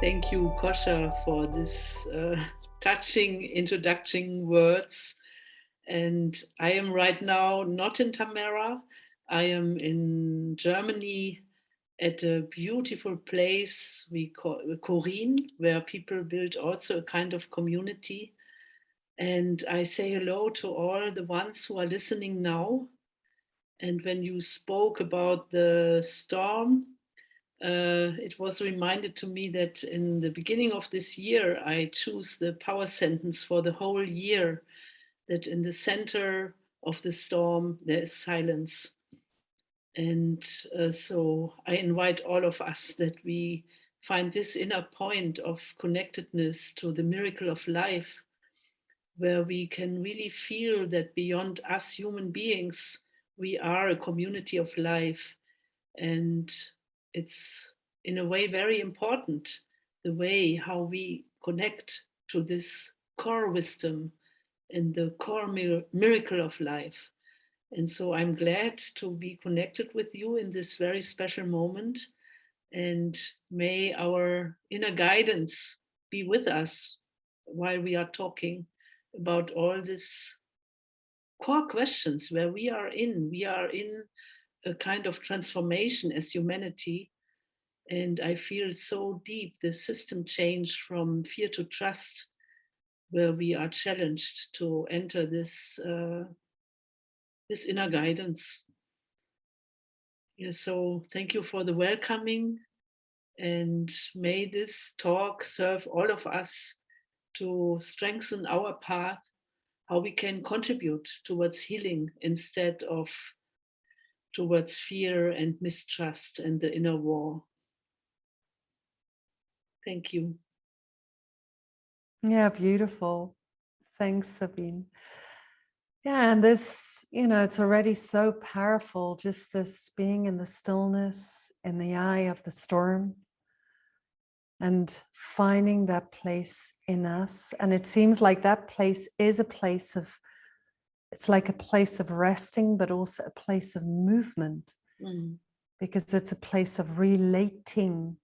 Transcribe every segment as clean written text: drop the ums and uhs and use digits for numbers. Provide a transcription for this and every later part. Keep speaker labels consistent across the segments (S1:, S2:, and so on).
S1: Thank you, Kosha, for this touching introduction words. And I am right now not in Tamara. I am in Germany at a beautiful place we call Korin, where people build also a kind of community. And I say hello to all the ones who are listening now. And when you spoke about the storm, it was reminded to me that in the beginning of this year, I choose the power sentence for the whole year, that in the center of the storm, there is silence. And so I invite all of us that we find this inner point of connectedness to the miracle of life, where we can really feel that beyond us human beings, we are a community of life. And it's in a way very important, the way how we connect to this core wisdom and the core miracle of life. And so I'm glad to be connected with you in this very special moment. And may our inner guidance be with us while we are talking about all these core questions where we are in. We are in a kind of transformation as humanity. And I feel so deep the system change from fear to trust, where we are challenged to enter this inner guidance. Yeah, so thank you for the welcoming, and may this talk serve all of us to strengthen our path, how we can contribute towards healing instead of towards fear and mistrust and the inner war. Thank you.
S2: Yeah, beautiful. Thanks, Sabine. Yeah, and this, it's already so powerful, just this being in the stillness, in the eye of the storm, and finding that place in us. And it seems like that place is a place of, it's like a place of resting, but also a place of movement, because it's a place of relating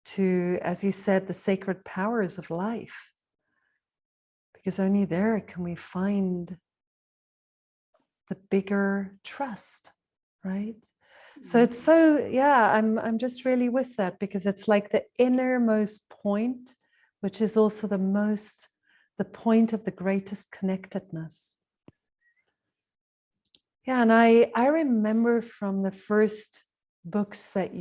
S2: to, as you said, the sacred powers of life. Because only there can we find the bigger trust, right? So it's so, yeah, I'm just really with that, because it's like the innermost point, which is also the point of the greatest connectedness. Yeah, and I remember from the first books that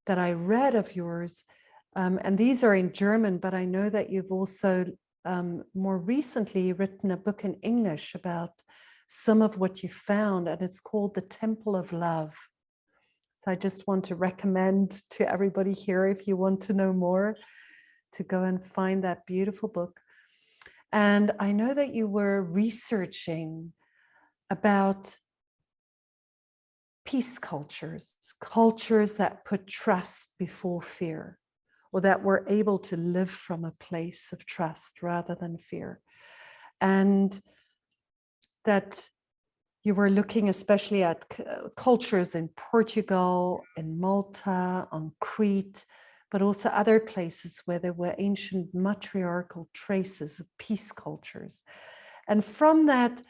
S2: I read of yours, and these are in German, but I know that you've also more recently written a book in English about some of what you found, and it's called The Temple of Love. So I just want to recommend to everybody here, if you want to know more, to go and find that beautiful book. And I know that you were researching about peace cultures, cultures that put trust before fear, or that were able to live from a place of trust rather than fear. And that you were looking especially at cultures in Portugal, in Malta, on Crete, but also other places where there were ancient matriarchal traces of peace cultures. And from that,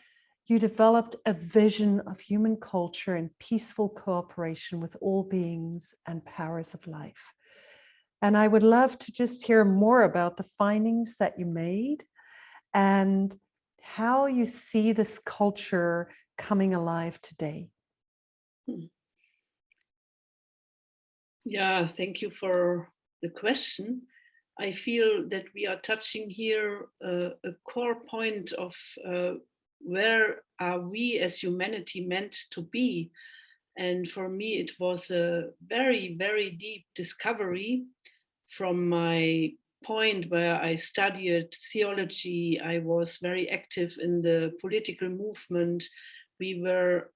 S2: you developed a vision of human culture in peaceful cooperation with all beings and powers of life. And I would love to just hear more about the findings that you made and how you see this culture coming alive today.
S1: Yeah, thank you for the question. I feel that we are touching here a core point of where are we as humanity meant to be. And for me, it was a very, very deep discovery from my point where I studied theology. I was very active in the political movement. We were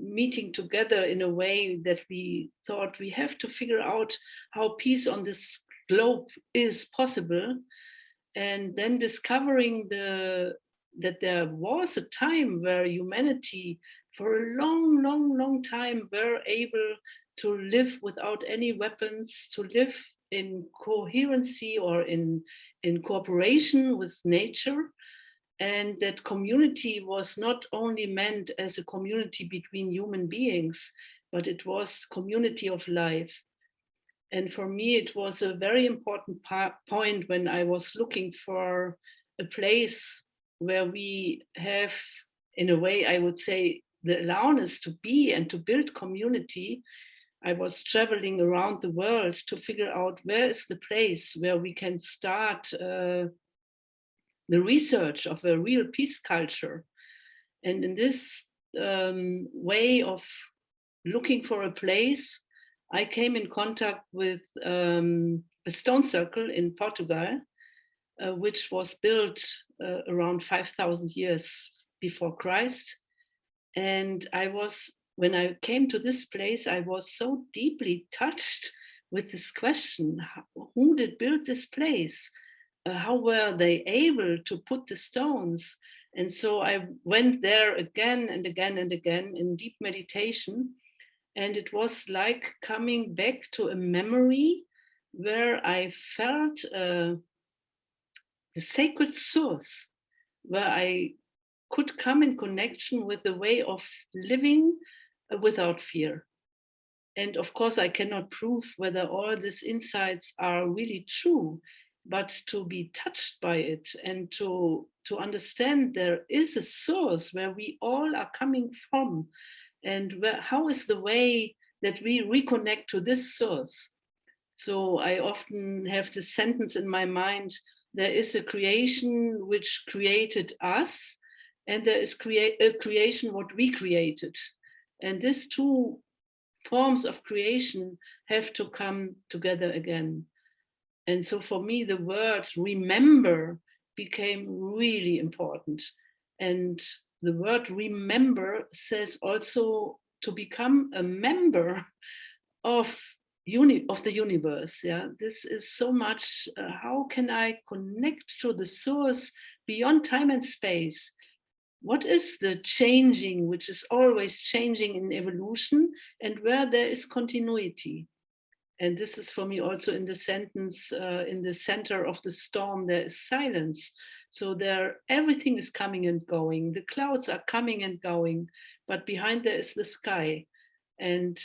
S1: meeting together in a way that we thought we have to figure out how peace on this globe is possible. And then discovering that there was a time where humanity, for a long, long, long time, were able to live without any weapons, to live in coherency or in cooperation with nature, and that community was not only meant as a community between human beings, but it was community of life. And for me, it was a very important point when I was looking for a place where we have, in a way, I would say, the allowance to be and to build community. I was traveling around the world to figure out where is the place where we can start the research of a real peace culture. And in this way of looking for a place, I came in contact with a stone circle in Portugal, which was built around 5,000 years before Christ. And when I came to this place, I was so deeply touched with this question: who did build this place? How were they able to put the stones? And so I went there again and again and again in deep meditation. And it was like coming back to a memory where I felt the sacred source, where I could come in connection with the way of living without fear. And of course, I cannot prove whether all these insights are really true, but to be touched by it and to understand there is a source where we all are coming from, and how is the way that we reconnect to this source. So I often have this sentence in my mind: there is a creation which created us, and there is a creation what we created. And these two forms of creation have to come together again. And so for me, the word remember became really important. And the word remember says also to become a member of of the universe. Yeah, this is so much. How can I connect to the source beyond time and space? What is the changing, which is always changing in evolution, and where there is continuity? And this is for me also in the sentence: in the center of the storm there is silence. So there everything is coming and going, the clouds are coming and going, but behind there is the sky, and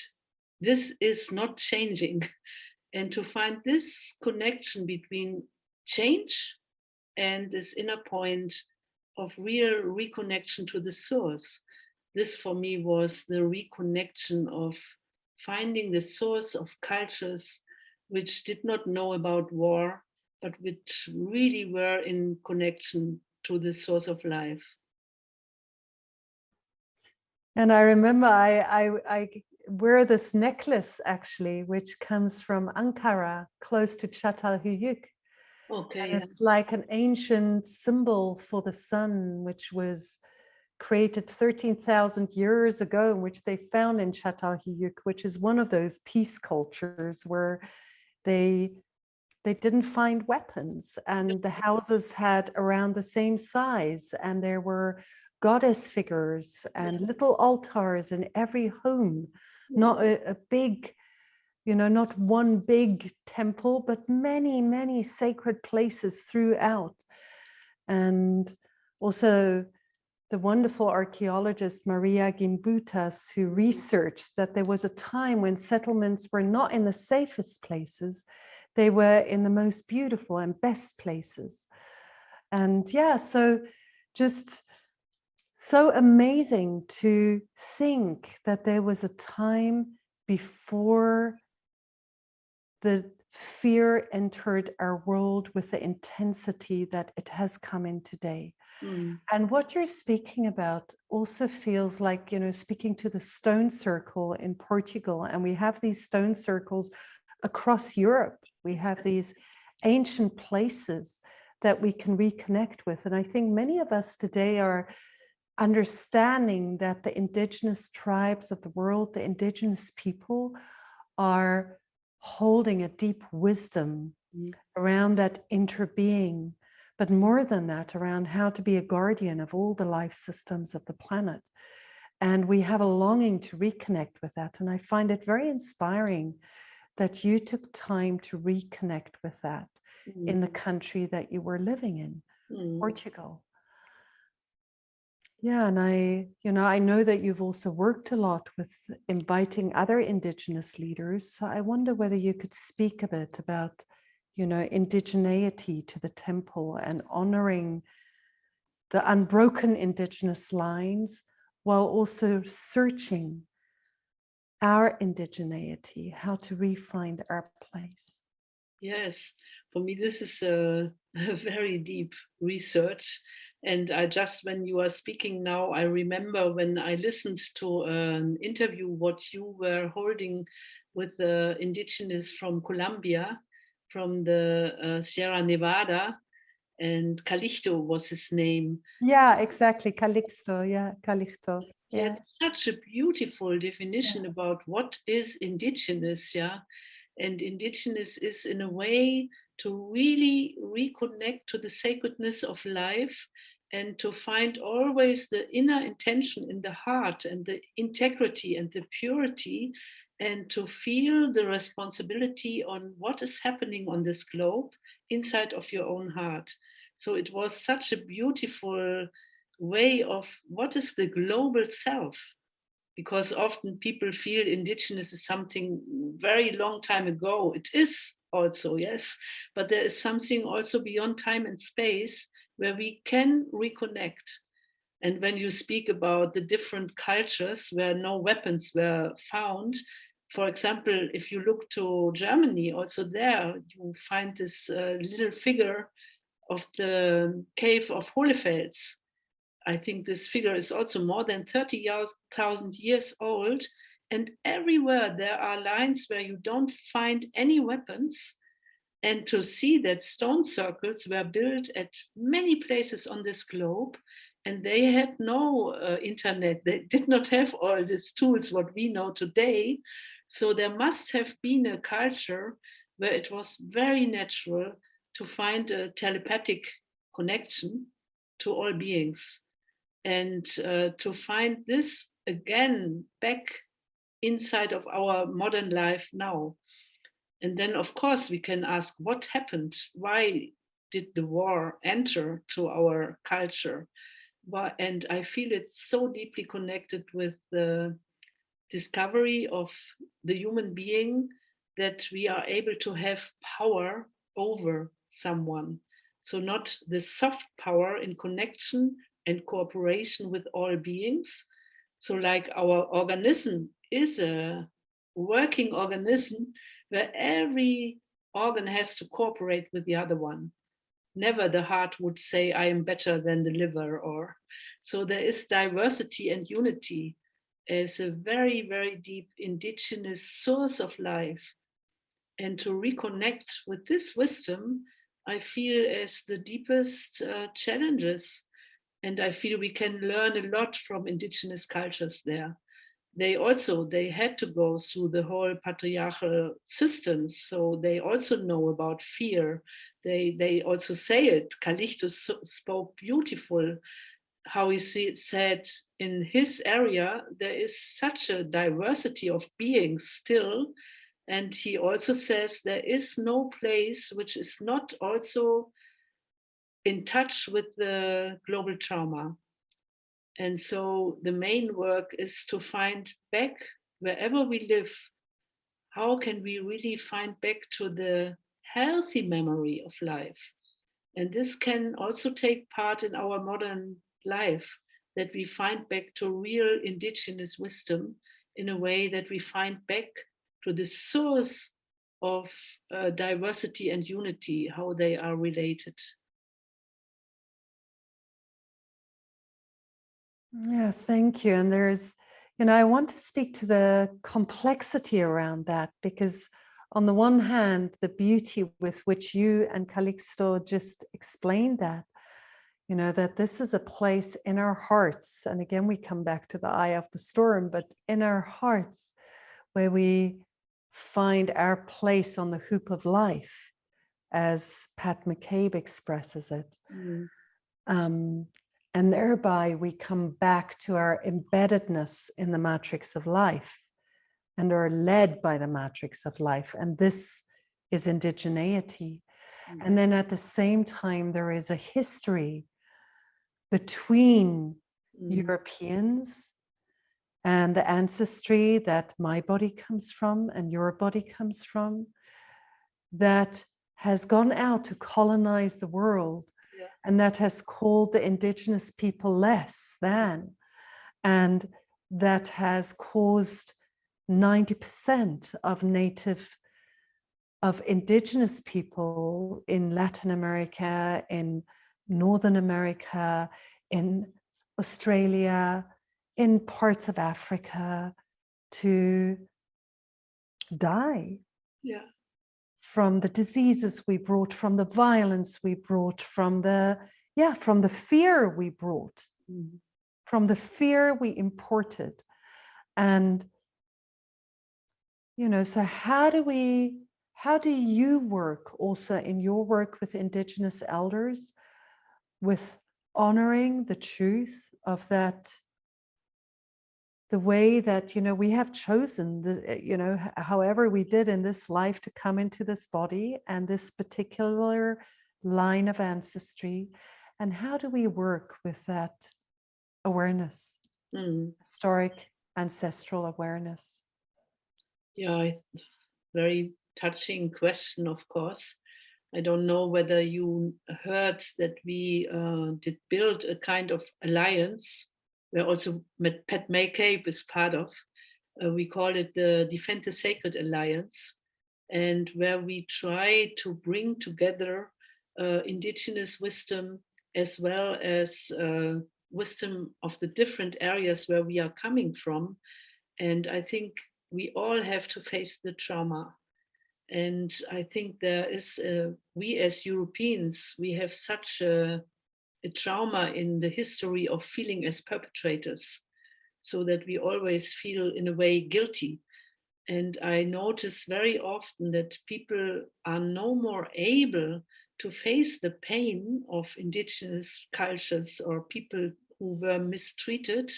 S1: this is not changing. And to find this connection between change and this inner point of real reconnection to the source, this for me was the reconnection of finding the source of cultures which did not know about war, but which really were in connection to the source of life.
S2: And I remember I wear this necklace actually, which comes from Ankara, close to Çatalhöyük.
S1: Okay.
S2: And it's like an ancient symbol for the sun, which was created 13,000 years ago, which they found in Çatalhöyük, which is one of those peace cultures where they didn't find weapons, and the houses had around the same size, and there were goddess figures and little altars in every home, not a big, not one big temple, but many, many sacred places throughout. And also the wonderful archaeologist Maria Gimbutas, who researched that there was a time when settlements were not in the safest places, they were in the most beautiful and best places. And yeah, so just so amazing to think that there was a time before the fear entered our world with the intensity that it has come in today. And what you're speaking about also feels like, speaking to the stone circle in Portugal, and we have these stone circles across Europe. We have these ancient places that we can reconnect with. And I think many of us today are understanding that the indigenous tribes of the world, the indigenous people, are holding a deep wisdom around that interbeing, but more than that, around how to be a guardian of all the life systems of the planet. And we have a longing to reconnect with that. And I find it very inspiring that you took time to reconnect with that in the country that you were living in, Portugal. Yeah, and I know that you've also worked a lot with inviting other Indigenous leaders. So I wonder whether you could speak a bit about, indigeneity to the temple and honoring the unbroken Indigenous lines while also searching our indigeneity, how to re-find our place.
S1: Yes, for me, this is a, a very deep research. And I just, when you are speaking now, I remember when I listened to an interview what you were holding with the indigenous from Colombia, from the Sierra Nevada, and Calixto was his name.
S2: Yeah, exactly. Calixto. Yeah, Calixto.
S1: He
S2: Yeah.
S1: had such a beautiful definition
S2: Yeah.
S1: about what is indigenous, yeah. And indigenous is in a way to really reconnect to the sacredness of life and to find always the inner intention in the heart and the integrity and the purity, and to feel the responsibility on what is happening on this globe inside of your own heart. So it was such a beautiful way of what is the global self, because often people feel indigenous is something very long time ago. It is also, yes, but there is something also beyond time and space where we can reconnect. And when you speak about the different cultures where no weapons were found, for example, if you look to Germany, also there you find this little figure of the cave of Hohlefels. I think this figure is also more than 30,000 years old. And everywhere there are lines where you don't find any weapons. And to see that stone circles were built at many places on this globe, and they had no internet, they did not have all these tools, what we know today. So there must have been a culture where it was very natural to find a telepathic connection to all beings, and to find this again back inside of our modern life now. And then, of course, we can ask what happened? Why did the war enter to our culture? And I feel it's so deeply connected with the discovery of the human being, that we are able to have power over someone. So, not the soft power in connection and cooperation with all beings. So, like our organism is a working organism where every organ has to cooperate with the other one. Never the heart would say, I am better than the liver, or so there is diversity and unity as a very, very deep indigenous source of life. And to reconnect with this wisdom, I feel as the deepest challenges. And I feel we can learn a lot from indigenous cultures there. They had to go through the whole patriarchal systems, so they also know about fear. They also say it. Calixtus spoke beautiful how he said in his area there is such a diversity of beings still, and he also says there is no place which is not also in touch with the global trauma. And so the main work is to find back wherever we live, how can we really find back to the healthy memory of life? And this can also take part in our modern life, that we find back to real indigenous wisdom in a way that we find back to the source of diversity and unity, how they are related.
S2: Yeah, thank you. And I want to speak to the complexity around that, because on the one hand, the beauty with which you and Calixto just explained that, that this is a place in our hearts. And again, we come back to the eye of the storm, but in our hearts where we find our place on the hoop of life, as Pat McCabe expresses it.
S1: Mm.
S2: And thereby we come back to our embeddedness in the matrix of life, and are led by the matrix of life. And this is indigeneity. And then at the same time, there is a history between Europeans and the ancestry that my body comes from and your body comes from, that has gone out to colonize the world, and that has called the indigenous people less than, and that has caused 90% of indigenous people in Latin America, in Northern America, in Australia, in parts of Africa to die.
S1: Yeah.
S2: From the diseases we brought, from the violence we brought, from the fear we brought, from the fear we imported. And, so how do you work also in your work with Indigenous elders, with honoring the truth of that, the way that, we have chosen, however we did in this life to come into this body and this particular line of ancestry, and how do we work with that awareness, historic ancestral awareness?
S1: Yeah, very touching question, of course. I don't know whether you heard that we did build a kind of alliance where also PP COP is part of. We call it the Defend the Sacred Alliance, and where we try to bring together indigenous wisdom as well as wisdom of the different areas where we are coming from. And I think we all have to face the trauma. And I think there is, we as Europeans, we have such a trauma in the history of feeling as perpetrators, so that we always feel in a way guilty. And I notice very often that people are no more able to face the pain of indigenous cultures or people who were mistreated.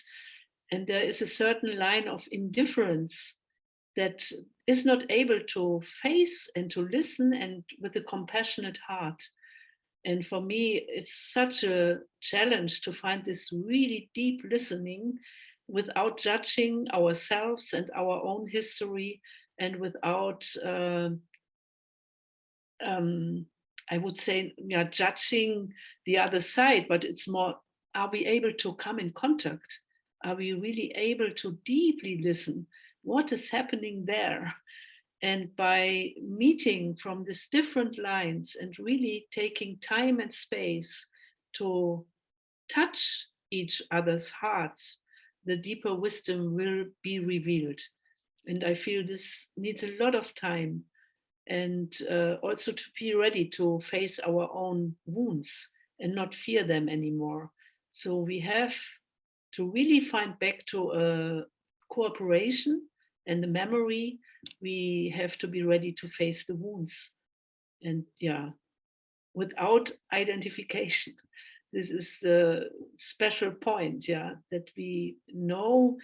S1: And there is a certain line of indifference that is not able to face and to listen and with a compassionate heart. And for me, it's such a challenge to find this really deep listening without judging ourselves and our own history, and without, I would say, judging the other side, but it's more, are we able to come in contact? Are we really able to deeply listen? What is happening there? And by meeting from these different lines and really taking time and space to touch each other's hearts, the deeper wisdom will be revealed. And I feel this needs a lot of time, and also to be ready to face our own wounds and not fear them anymore. So we have to really find back to a cooperation and the memory. We have to be ready to face the wounds. And without identification, this is the special point, that we know.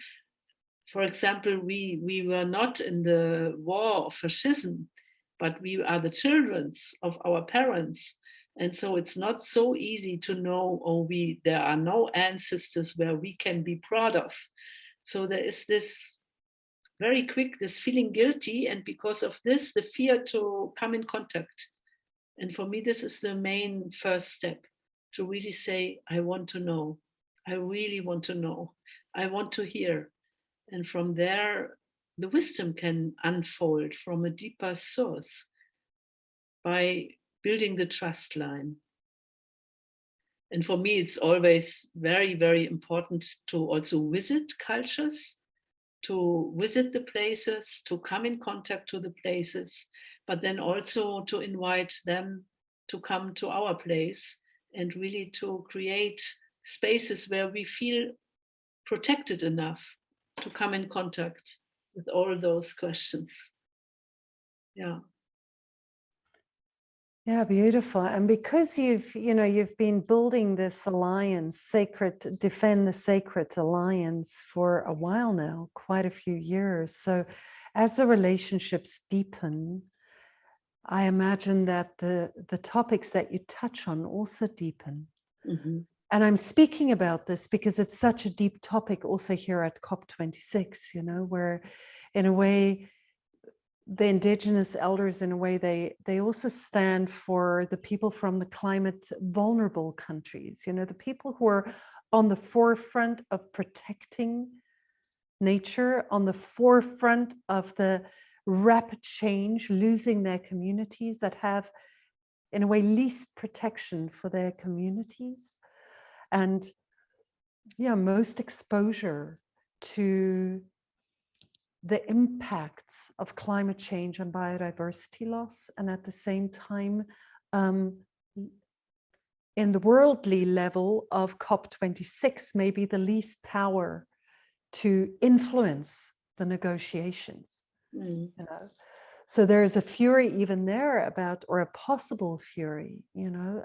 S1: For example, we were not in the war of fascism, but we are the children of our parents. And so it's not so easy to know, there are no ancestors where we can be proud of. So there is this very quick, this feeling guilty, and because of this, the fear to come in contact. And for me, this is the main first step, to really say, I want to know. I really want to know. I want to hear. And from there, the wisdom can unfold from a deeper source by building the trust line. And for me, it's always very, very important to also visit cultures, to visit the places, to come in contact to the places, but then also to invite them to come to our place and really to create spaces where we feel protected enough to come in contact with all those questions.
S2: Yeah, beautiful. And because you've been building this alliance, Defend the Sacred Alliance, for a while now, quite a few years. So, as the relationships deepen, I imagine that the topics that you touch on also deepen.
S1: Mhm.
S2: And I'm speaking about this because it's such a deep topic also here at COP26, where in a way, the indigenous elders, in a way, they also stand for the people from the climate vulnerable countries, the people who are on the forefront of protecting nature, on the forefront of the rapid change, losing their communities, that have, in a way, least protection for their communities. And most exposure to the impacts of climate change and biodiversity loss, and at the same time, in the worldly level of COP26, maybe the least power to influence the negotiations.
S1: Mm.
S2: So there is a fury even there about, or a possible fury,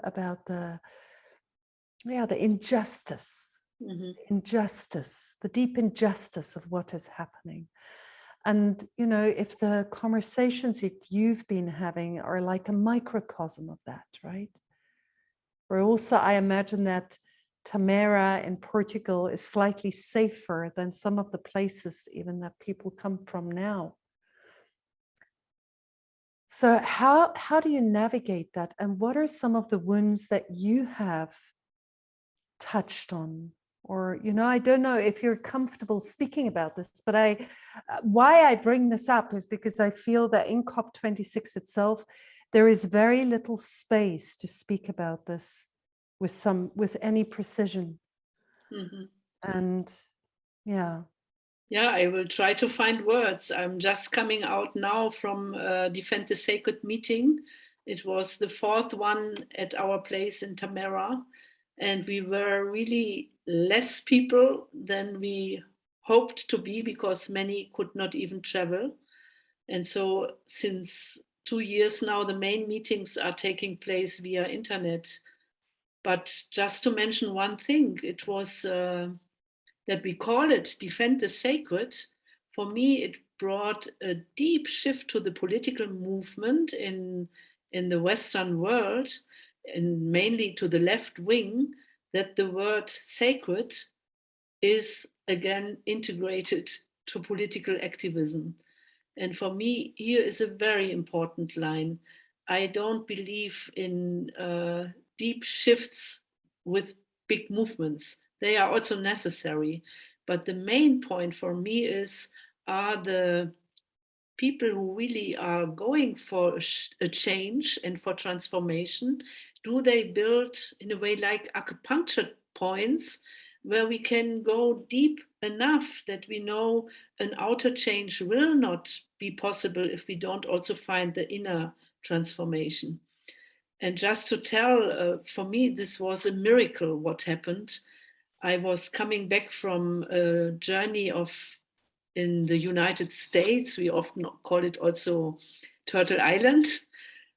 S2: about the injustice, the deep injustice of what is happening. And, if the conversations that you've been having are like a microcosm of that, right? Where also, I imagine that Tamera in Portugal is slightly safer than some of the places even that people come from now. So how do you navigate that? And what are some of the wounds that you have touched on? Or, I don't know if you're comfortable speaking about this, but why I bring this up is because I feel that in COP26 itself, there is very little space to speak about this with any precision.
S1: Mhm.
S2: And yeah.
S1: Yeah, I will try to find words. I'm just coming out now from Defend the Sacred meeting. It was the fourth one at our place in Tamera, and we were really less people than we hoped to be because many could not even travel. And so, since 2 years now, the main meetings are taking place via internet. But just to mention one thing, it was that we call it Defend the Sacred. For me, it brought a deep shift to the political movement in the Western world, and mainly to the left wing, that the word sacred is again integrated to political activism. And for me, here is a very important line. I don't believe in deep shifts with big movements. They are also necessary. But the main point for me is, are the people who really are going for a change and for transformation, do they build in a way like acupuncture points where we can go deep enough that we know an outer change will not be possible if we don't also find the inner transformation? And just to tell, for me, this was a miracle what happened. I was coming back from a journey of in the United States. We often call it also Turtle Island,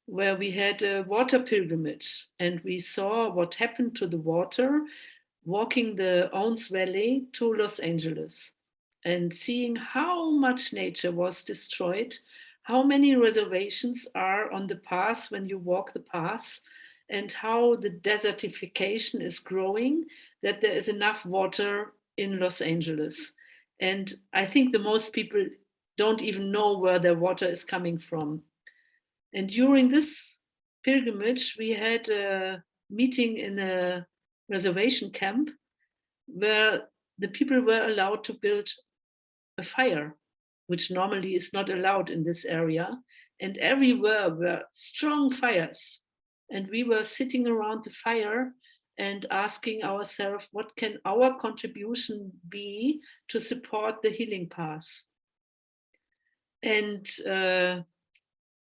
S1: where we had a water pilgrimage and we saw what happened to the water walking the Owens Valley to Los Angeles and seeing how much nature was destroyed, how many reservations are on the path when you walk the path, and how the desertification is growing, that there is enough water in Los Angeles. And I think the most people don't even know where their water is coming from. And during this pilgrimage, we had a meeting in a reservation camp where the people were allowed to build a fire, which normally is not allowed in this area. And everywhere were strong fires. And we were sitting around the fire and asking ourselves, what can our contribution be to support the healing path? And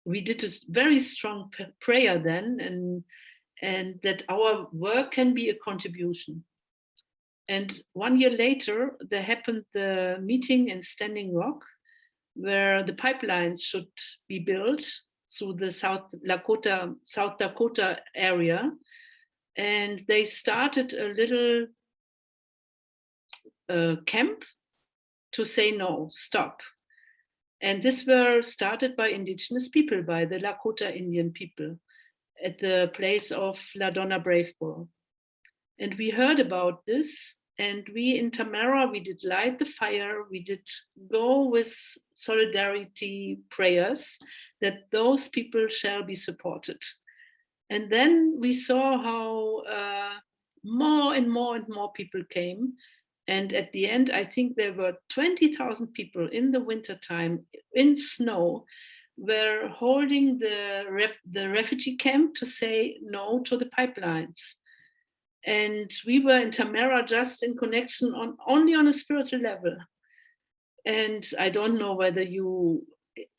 S1: we did a very strong prayer then, and that our work can be a contribution. And 1 year later, there happened the meeting in Standing Rock, where the pipelines should be built through the South Dakota area. And they started a little camp to say, no, stop. And this were started by indigenous people, by the Lakota Indian people at the place of La Donna Braveboro. And we heard about this. And we in Tamara, we did light the fire. We did go with solidarity prayers that those people shall be supported. And then we saw how more and more and more people came. And at the end, I think there were 20,000 people in the wintertime in snow were holding the refugee camp to say no to the pipelines. And we were in Tamara just in connection only on a spiritual level. And I don't know whether you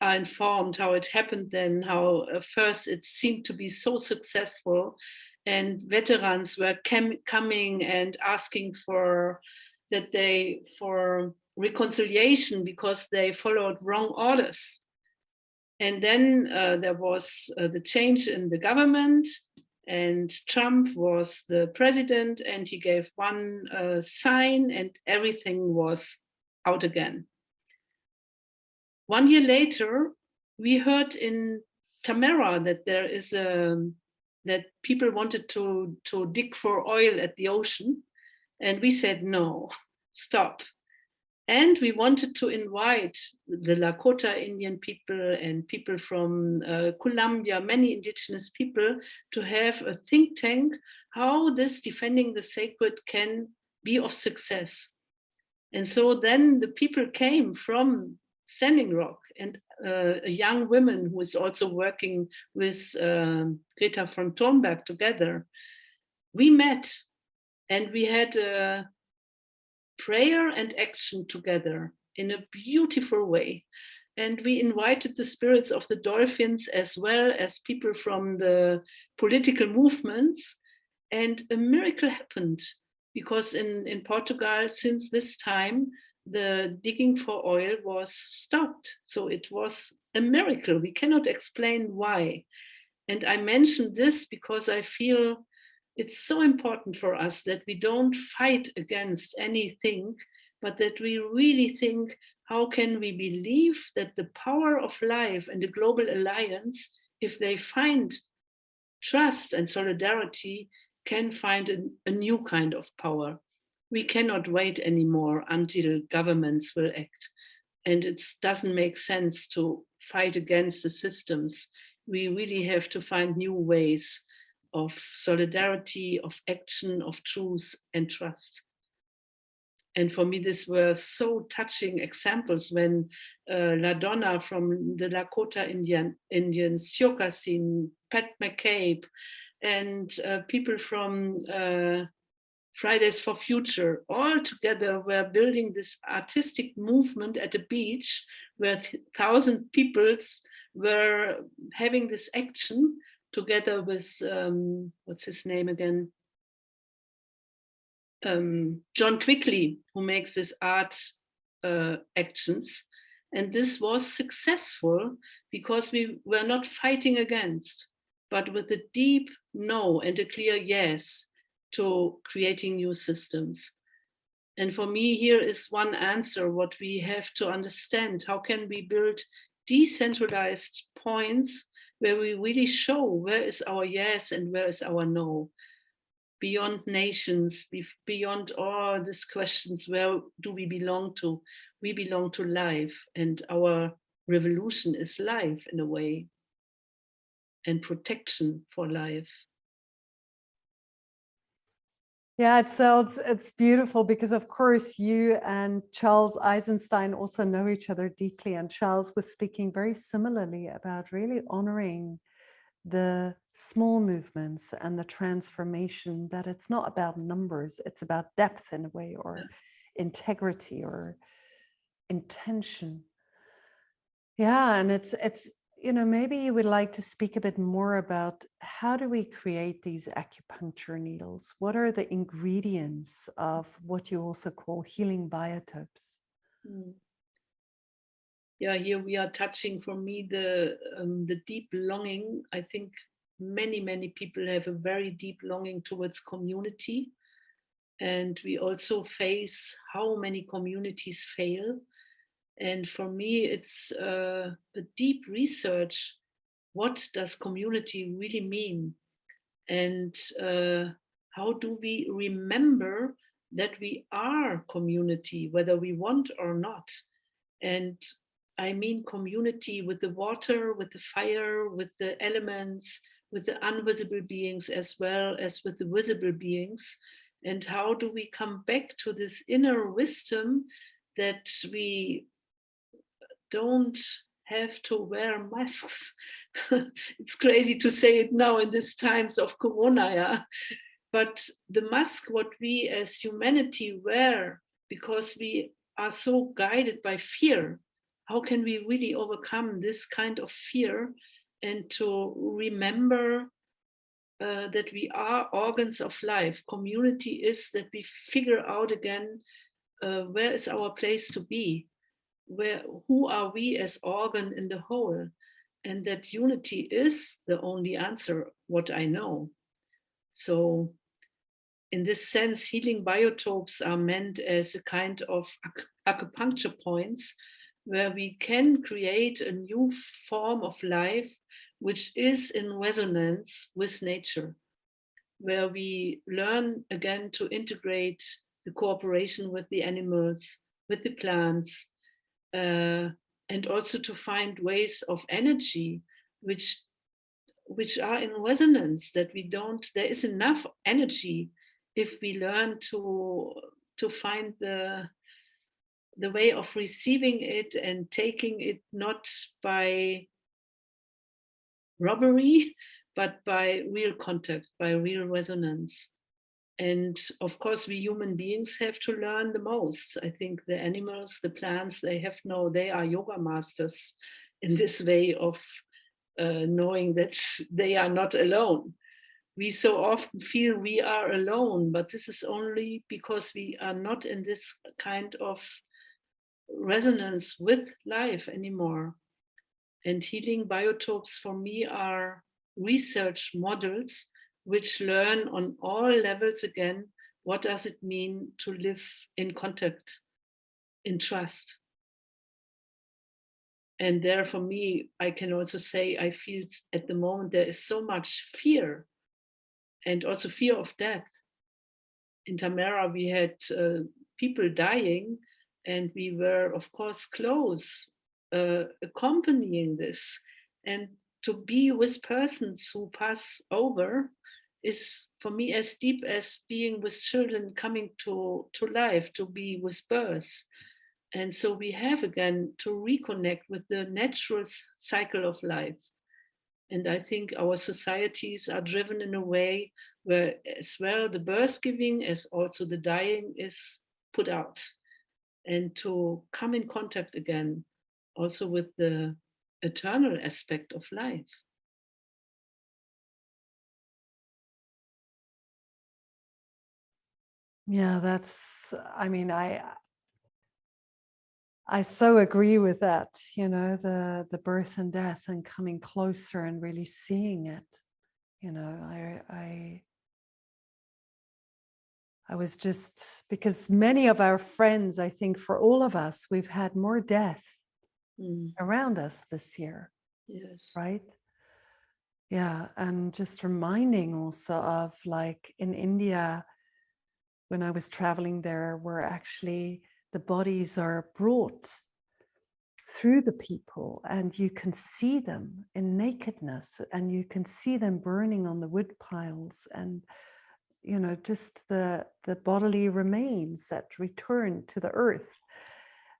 S1: are informed how it happened then, how first it seemed to be so successful, and veterans were coming and asking for reconciliation because they followed wrong orders. And then there was the change in the government, and Trump was the president, and he gave one sign, and everything was out again. 1 year later, we heard in Tamara that that people wanted to dig for oil at the ocean, and we said no, stop. And we wanted to invite the Lakota Indian people and people from Colombia, many indigenous people, to have a think tank how this defending the sacred can be of success. And so then the people came from Standing Rock, and a young woman who is also working with Greta von Thunberg together. We met and we had a prayer and action together in a beautiful way. And we invited the spirits of the dolphins as well as people from the political movements. And a miracle happened because in Portugal, since this time, the digging for oil was stopped. So it was a miracle. We cannot explain why. And I mention this because I feel it's so important for us that we don't fight against anything, but that we really think, how can we believe that the power of life and the global alliance, if they find trust and solidarity, can find a new kind of power. We cannot wait anymore until governments will act. And it doesn't make sense to fight against the systems. We really have to find new ways of solidarity, of action, of truth and trust. And for me, these were so touching examples when La Donna from the Lakota Indians, Siokasin, Pat McCabe, and people from Fridays for Future, all together were building this artistic movement at a beach where 1,000 people were having this action together with, what's his name again? John Quickly, who makes this art actions. And this was successful because we were not fighting against, but with a deep no and a clear yes to creating new systems. And for me, here is one answer, what we have to understand. How can we build decentralized points where we really show where is our yes and where is our no? Beyond nations, beyond all these questions, where do we belong to? We belong to life, and our revolution is life in a way, and protection for life.
S2: Yeah, it's beautiful because of course you and Charles Eisenstein also know each other deeply, and Charles was speaking very similarly about really honoring the small movements and the transformation, that it's not about numbers, it's about depth in a way, or integrity or intention. Yeah, and it's maybe you would like to speak a bit more about how do we create these acupuncture needles? What are the ingredients of what you also call healing biotopes?
S1: Yeah, here we are touching, for me, the deep longing. I think many people have a very deep longing towards community, and we also face how many communities fail. And for me, it's a deep research. What does community really mean? And how do we remember that we are community, whether we want or not? And I mean community with the water, with the fire, with the elements, with the invisible beings as well as with the visible beings. And how do we come back to this inner wisdom that we don't have to wear masks? It's crazy to say it now in these times of Corona, yeah. But the mask, what we as humanity wear, because we are so guided by fear, how can we really overcome this kind of fear and to remember that we are organs of life? Community is that we figure out again where is our place to be, where, who are we as organ in the whole, and that unity is the only answer, what I know. So in this sense, healing biotopes are meant as a kind of acupuncture points where we can create a new form of life which is in resonance with nature, where we learn again to integrate the cooperation with the animals, with the plants, uh, and also to find ways of energy which are in resonance, that we don't, there is enough energy if we learn to find the way of receiving it and taking it not by robbery but by real contact, by real resonance. And of course we human beings have to learn the most. I think the animals, the plants, they are yoga masters in this way of knowing that they are not alone. We so often feel we are alone, but this is only because we are not in this kind of resonance with life anymore. And healing biotopes for me are research models which learn on all levels again what does it mean to live in contact, in trust. And there for me, I can also say I feel at the moment there is so much fear, and also fear of death. In Tamara, we had people dying, and we were, of course, close, accompanying this. And to be with persons who pass over is for me as deep as being with children coming to life, to be with birth. And so we have again to reconnect with the natural cycle of life. And I think our societies are driven in a way where as well the birth giving as also the dying is put out. And to come in contact again also with the eternal aspect of life.
S2: Yeah, that's, I mean, I so agree with that, the birth and death and coming closer and really seeing it. I was just, because many of our friends, I think for all of us, we've had more death around us this year.
S1: Yes.
S2: Right? Yeah. And just reminding also of, like, in India, when I was traveling there, where actually the bodies are brought through the people and you can see them in nakedness and you can see them burning on the wood piles, and just the bodily remains that return to the earth.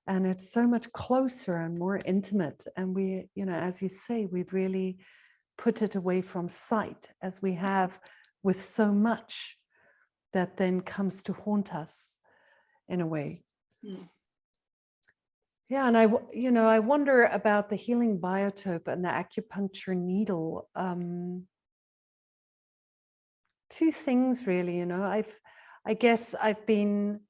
S2: And it's so much closer and more intimate, and we, as you say, we've really put it away from sight, as we have with so much that then comes to haunt us in a way. Yeah, and I wonder about the healing biotope and the acupuncture needle. Two things really, I guess I've been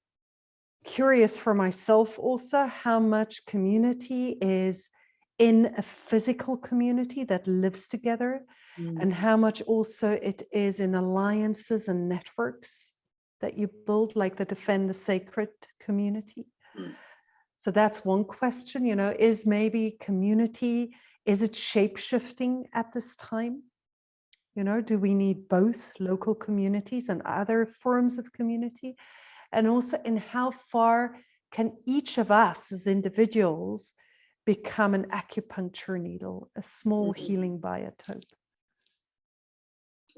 S2: curious for myself also how much community is in a physical community that lives together, and how much also it is in alliances and networks that you build, like the Defend the Sacred community. So that's one question, is maybe community, is it shape-shifting at this time? Do we need both local communities and other forms of community? And also, in how far can each of us as individuals become an acupuncture needle, a small healing biotope?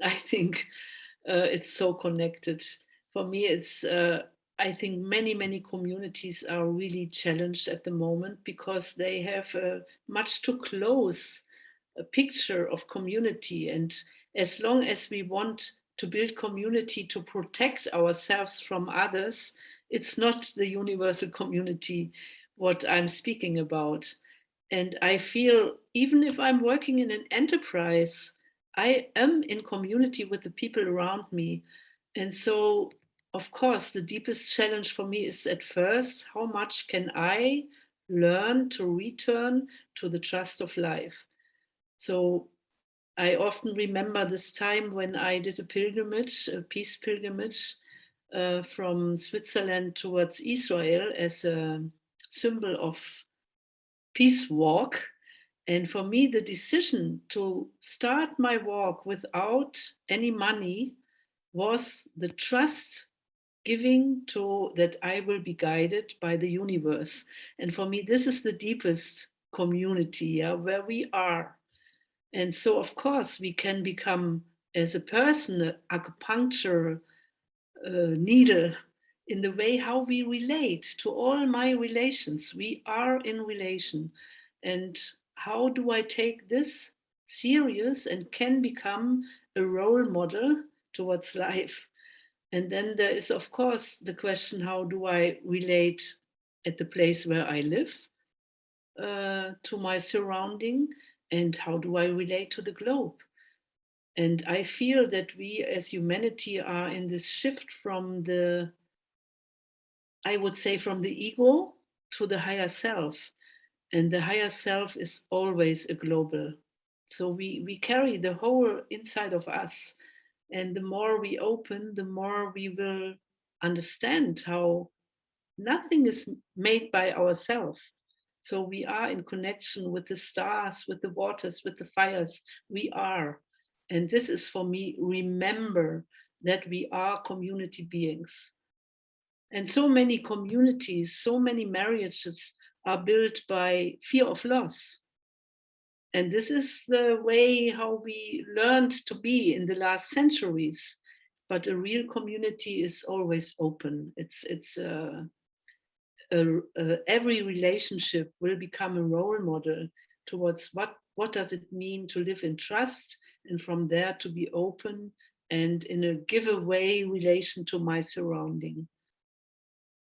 S1: I think it's so connected. For me, it's, I think many communities are really challenged at the moment because they have a much too close a picture of community. And as long as we want to build community to protect ourselves from others, it's not the universal community what I'm speaking about. And I feel even if I'm working in an enterprise, I am in community with the people around me. And so, of course, the deepest challenge for me is at first, how much can I learn to return to the trust of life? So I often remember this time when I did a pilgrimage, a peace pilgrimage from Switzerland towards Israel as a symbol of peace walk. And for me, the decision to start my walk without any money was the trust giving to that I will be guided by the universe. And for me, this is the deepest community, yeah, where we are. And so, of course, we can become, as a person, an acupuncture needle in the way how we relate to all my relations. We are in relation. And how do I take this serious and can become a role model towards life? And then there is, of course, the question, how do I relate at the place where I live to my surrounding? And how do I relate to the globe? And I feel that we as humanity are in this shift from the, I would say, from the ego to the higher self. And the higher self is always a global. So we carry the whole inside of us. And the more we open, the more we will understand how nothing is made by ourselves. So we are in connection with the stars, with the waters, with the fires. We are. And this is for me, remember that we are community beings. And so many communities, so many marriages are built by fear of loss. And this is the way how we learned to be in the last centuries. But a real community is always open. Every relationship will become a role model towards what does it mean to live in trust, and from there to be open and in a giveaway relation to my surrounding.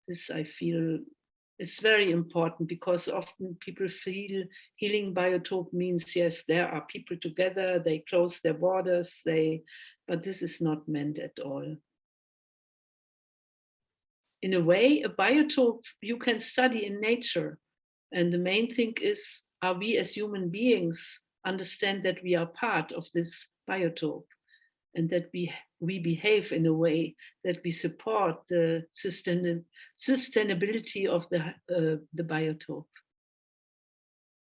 S1: This I feel is very important because often people feel healing biotope means yes, there are people together, they close their borders, but this is not meant at all. In a way, a biotope you can study in nature. And the main thing is, are we as human beings understand that we are part of this biotope and that we behave in a way that we support the sustainability of the biotope.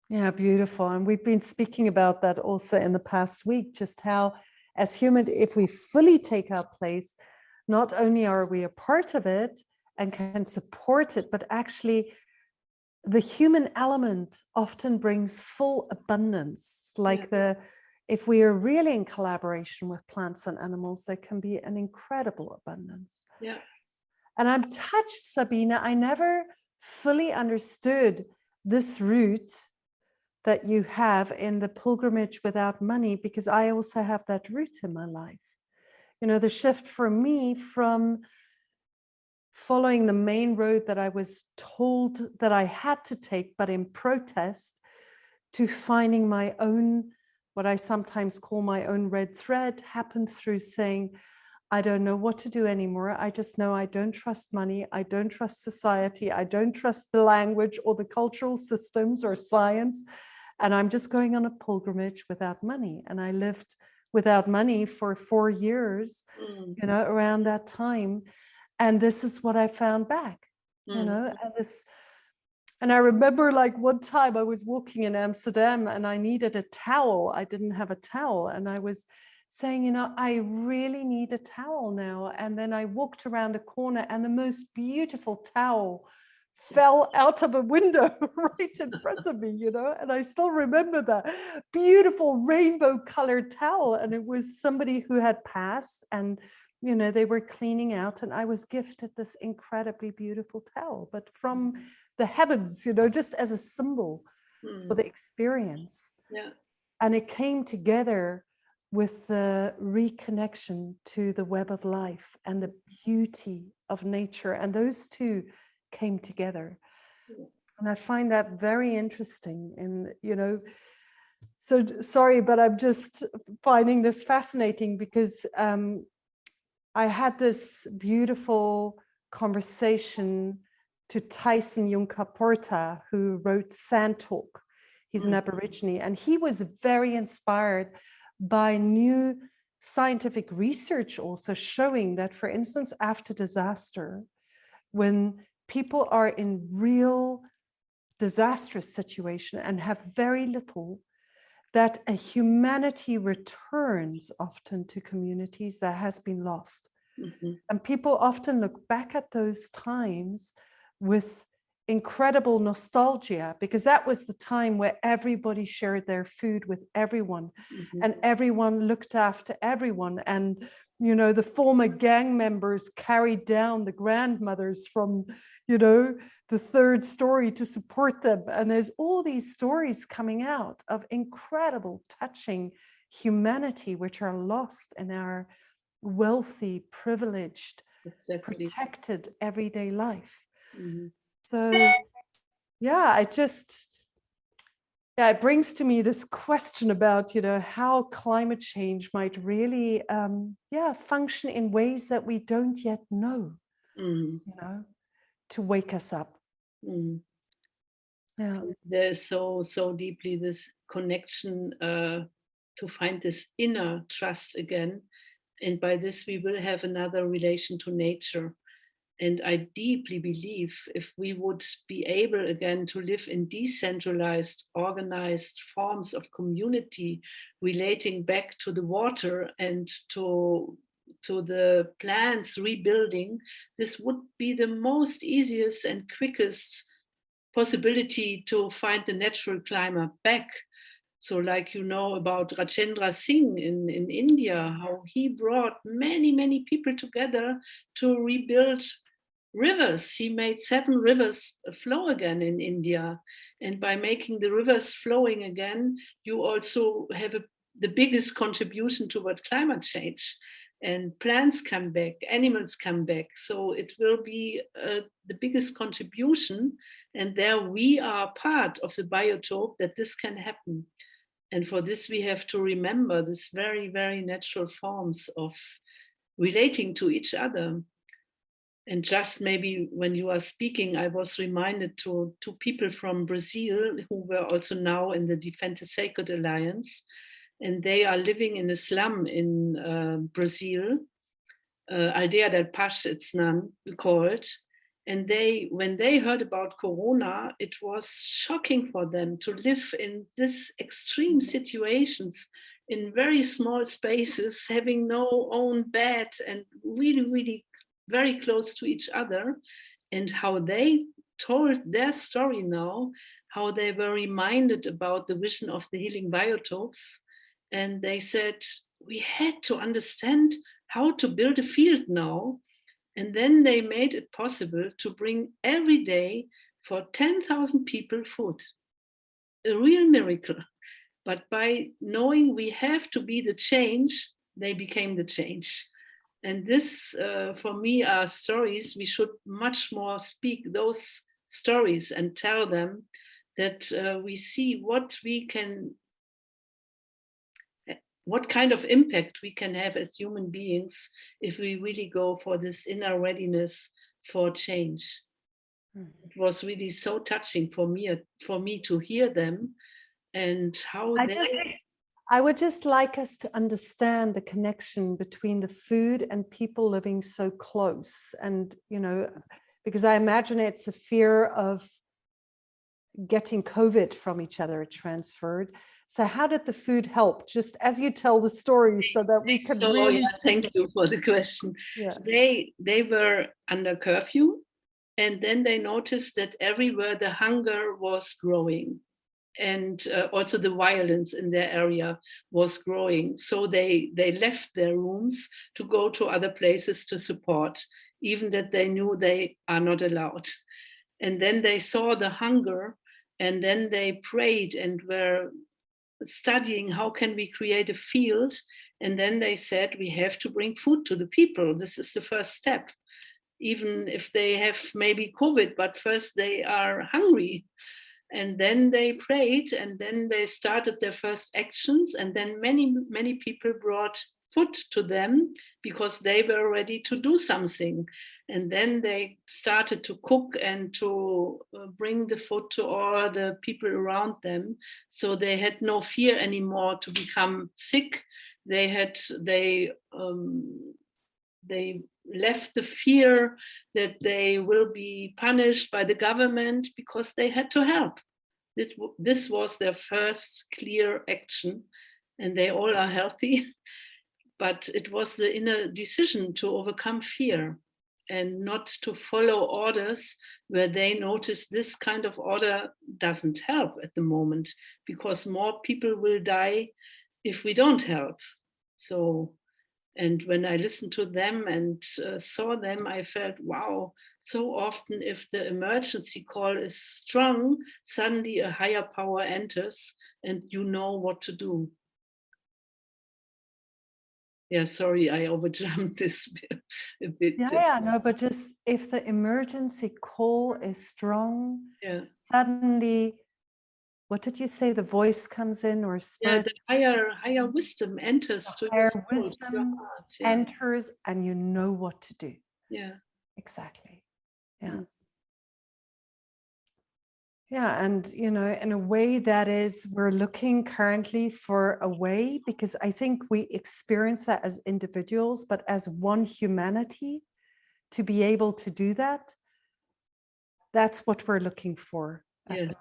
S2: Yeah, beautiful. And we've been speaking about that also in the past week, just how as human, if we fully take our place, not only are we a part of it and can support it, but actually the human element often brings full abundance. Like if we are really in collaboration with plants and animals, there can be an incredible abundance.
S1: Yeah.
S2: And I'm touched, Sabine. I never fully understood this route that you have in the pilgrimage without money, because I also have that route in my life. The shift for me from following the main road that I was told that I had to take, but in protest, to finding my own, what I sometimes call my own red thread, happened through saying, I don't know what to do anymore. I just know I don't trust money. I don't trust society. I don't trust the language or the cultural systems or science. And I'm just going on a pilgrimage without money. And I lived without money for 4 years, around that time. And this is what I found back, and And I remember like one time I was walking in Amsterdam and I needed a towel. I didn't have a towel. And I was saying, you know, I really need a towel now. And then I walked around a corner and the most beautiful towel fell out of a window right in front of me, you know, and I still remember that beautiful rainbow colored towel. And it was somebody who had passed and, you know, they were cleaning out and I was gifted this incredibly beautiful towel, but from the heavens, you know, just as a symbol for the experience.
S1: Yeah.
S2: And it came together with the reconnection to the web of life and the beauty of nature. And those two came together. And I find that very interesting. And, you know, so sorry, but I'm just finding this fascinating because I had this beautiful conversation to Tyson Juncker Porta, who wrote Sand Talk. He's an Aborigine, and he was very inspired by new scientific research also showing that, for instance, after disaster, when people are in real disastrous situation and have very little, that a humanity returns often to communities that has been lost. And people often look back at those times with incredible nostalgia, because that was the time where everybody shared their food with everyone and everyone looked after everyone. And, you know, the former gang members carried down the grandmothers from, you know, the third story to support them. And there's all these stories coming out of incredible, touching humanity, which are lost in our wealthy, privileged, protected everyday life. So, yeah, it brings to me this question about, you know, how climate change might really, function in ways that we don't yet know, you know, to wake us up. Yeah.
S1: There's so deeply this connection to find this inner trust again. And by this, we will have another relation to nature. And I deeply believe if we would be able again to live in decentralized, organized forms of community, relating back to the water and to the plants rebuilding, this would be the most easiest and quickest possibility to find the natural climate back. So like, you know, about Rajendra Singh in India, how he brought many, many people together to rebuild rivers. He made 7 rivers flow again in India. And by making the rivers flowing again, you also have the biggest contribution toward climate change. And plants come back, animals come back. So it will be the biggest contribution. And there we are part of the biotope that this can happen. And for this, we have to remember this very, very natural forms of relating to each other. And just maybe when you are speaking, I was reminded to people from Brazil who were also now in the Defend the Sacred Alliance. And they are living in a slum in Brazil, Aldea del Paz, it's called. And when they heard about Corona, it was shocking for them to live in this extreme situations in very small spaces, having no own bed and really, really very close to each other. And how they told their story now, how they were reminded about the vision of the healing biotopes. And they said, we had to understand how to build a field now. And then they made it possible to bring every day for 10,000 people food. A real miracle. But by knowing we have to be the change, they became the change. And this, for me, are stories. We should much more speak those stories and tell them that we see what kind of impact we can have as human beings if we really go for this inner readiness for change. It was really so touching for me to hear them and how
S2: I would just like us to understand the connection between the food and people living so close. And, you know, because I imagine it's a fear of getting COVID from each other, it transferred. So how did the food help? Just as you tell the story so that we can
S1: So,
S2: really...
S1: yeah, thank you for the question.
S2: Yeah.
S1: They were under curfew, and then they noticed that everywhere the hunger was growing, and also the violence in their area was growing. So they left their rooms to go to other places to support, even that they knew they are not allowed. And then they saw the hunger, and then they prayed and were studying how can we create a field. And then they said, we have to bring food to the people. This is the first step, even if they have maybe COVID, but first they are hungry. And then they prayed, and then they started their first actions, and then many people brought food to them because they were ready to do something. And then they started to cook and to bring the food to all the people around them, so they had no fear anymore to become sick. They left the fear that they will be punished by the government because they had to help. This was their first clear action, and they all are healthy. But it was the inner decision to overcome fear and not to follow orders where they notice this kind of order doesn't help at the moment, because more people will die if we don't help. So, and when I listened to them and saw them, I felt, wow, so often if the emergency call is strong, suddenly a higher power enters and you know what to do. Yeah, sorry, I overjumped this a bit.
S2: Yeah, no, but just if the emergency call is strong,
S1: Yeah.
S2: suddenly, what did you say? The voice comes in, or spirit?
S1: Yeah, the higher wisdom enters to your soul, to your heart. Yeah.
S2: Enters, and you know what to do.
S1: Yeah.
S2: Exactly. Yeah. Yeah, and in a way that is, we're looking currently for a way, because I think we experience that as individuals, but as one humanity, to be able to do that, that's what we're looking for.
S1: Yes.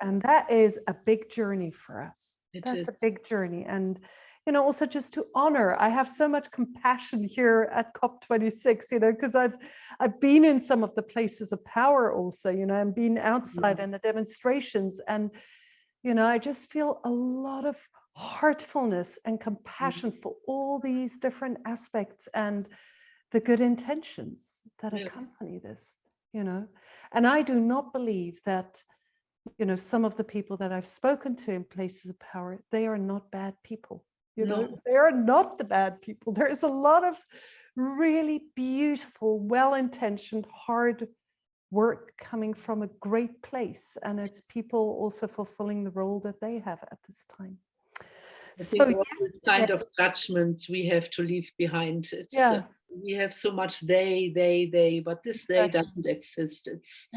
S2: And that is a big journey for us. That's
S1: is.
S2: a big journey. And also just to honor, I have so much compassion here at COP26, because I've been in some of the places of power also, and been outside in the demonstrations, and I just feel a lot of heartfulness and compassion for all these different aspects and the good intentions that accompany this, and I do not believe that some of the people that I've spoken to in places of power, they are not bad people. They are not the bad people. There is a lot of really beautiful, well-intentioned, hard work coming from a great place. And it's people also fulfilling the role that they have at this time.
S1: I think all this kind of judgments we have to leave behind. It's we have so much they, but this they doesn't exist. It's